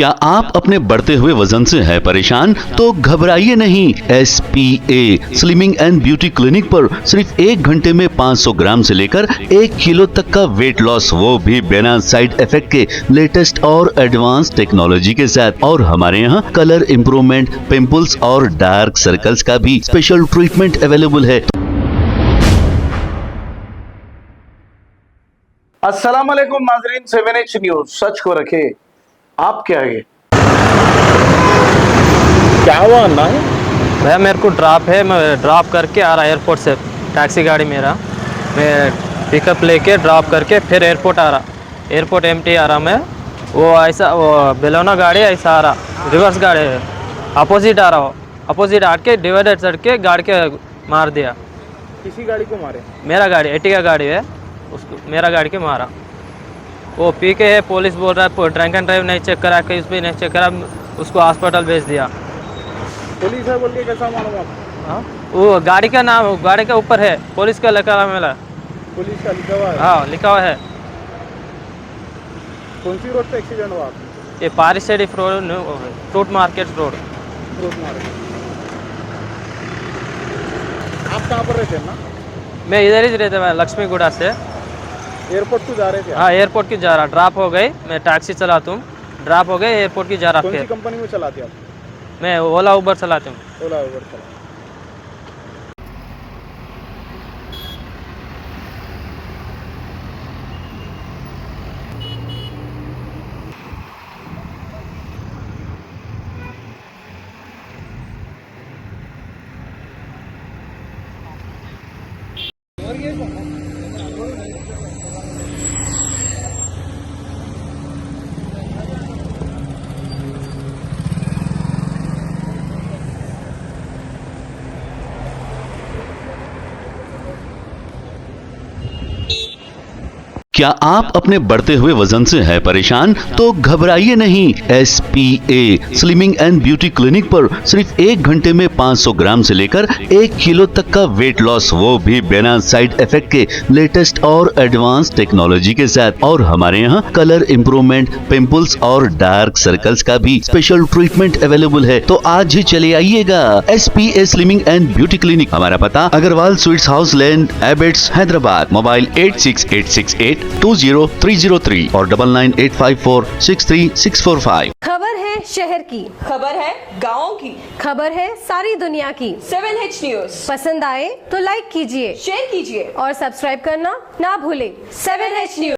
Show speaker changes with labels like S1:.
S1: क्या आप अपने बढ़ते हुए वजन से हैं परेशान? तो घबराइए नहीं। SPA slimming and beauty clinic पर सिर्फ 1 घंटे में 500 ग्राम से लेकर 1 किलो तक का वेट लॉस, वो भी बिना साइड इफेक्ट के लेटेस्ट और एडवांस टेक्नोलॉजी के साथ। और हमारे यहाँ कलर इम्प्रूवमेंट, पिंपल्स और डार्क सर्कल्स का भी स्पेशल ट्रीटमेंट अवेलेबल है।
S2: अस्सलाम वालेकुम नाज़रीन, 7H न्यूज सच को रखे आपके आगे। क्या हुआ अन्ना है
S3: भैया? मेरे को ड्रॉप है, मैं ड्रॉप करके आ रहा एयरपोर्ट से, टैक्सी गाड़ी मेरा, मैं पिकअप लेके ड्रॉप करके फिर एयरपोर्ट आ रहा, एयरपोर्ट एम्प्टी आ रहा मैं। वो ऐसा वो बेलोना गाड़ी ऐसा आ रहा, रिवर्स गाड़ी है, अपोजिट आ रहा हो, अपोजिट आके डिवाइडर चढ़ के गाड़ी के मार दिया।
S2: किसी गाड़ी को मारे?
S3: मेरा गाड़ी एर्टिगा गाड़ी है, उसको मेरा गाड़ी के मारा। वो पी के है, पुलिस बोल रहा है ड्रंक एंड ड्राइव नहीं चेक करा के, उस पर नहीं चेक करा, उसको हॉस्पिटल भेज दिया।
S2: पुलिस है बोल के कैसा मालूम आप?
S3: हाँ, वो गाड़ी का नाम गाड़ी के ऊपर है, पुलिस का लिखा हुआ मिला।
S2: पुलिस का लिखा हुआ है?
S3: हाँ, लिखा हुआ है।
S2: कौन सी रोड पे एक्सीडेंट हुआ?
S3: ये पारिसेडी fruit market road.
S2: Fruit market. आप कहाँ पर रहते हैं ना?
S3: मैं इधर ही रहता हूँ, लक्ष्मी गुड़ा से।
S2: एयरपोर्ट को जा रहे थे?
S3: हाँ, एयरपोर्ट की जा रहा, ड्रॉप हो गई, मैं टैक्सी चलाता हूँ, ड्रॉप हो गए, एयरपोर्ट की जा रहा।
S2: कौन सी
S3: फिर
S2: कंपनी में चलाते आप?
S3: मैं ओला उबर चलाता हूँ।
S2: ओला उबर चला।
S1: क्या आप अपने बढ़ते हुए वजन से हैं परेशान? तो घबराइए नहीं। SPA slimming and beauty clinic पर सिर्फ 1 घंटे में 500 ग्राम से लेकर 1 किलो तक का वेट लॉस, वो भी बिना साइड इफेक्ट के लेटेस्ट और एडवांस टेक्नोलॉजी के साथ। और हमारे यहाँ कलर इम्प्रूवमेंट, पिंपल्स और डार्क सर्कल्स का भी स्पेशल ट्रीटमेंट अवेलेबल है। तो आज ही चले आइएगा SPA slimming and beauty clinic. हमारा पता अग्रवाल स्वीट्स हाउस लैंड, एबेट्स, हैदराबाद। मोबाइल 8686820303 और 9985463645।
S4: खबर है शहर की,
S5: खबर है गाँव की,
S4: खबर है सारी दुनिया की।
S5: 7H न्यूज
S4: पसंद आए तो लाइक कीजिए,
S5: शेयर कीजिए
S4: और सब्सक्राइब करना ना भूले।
S5: 7H news.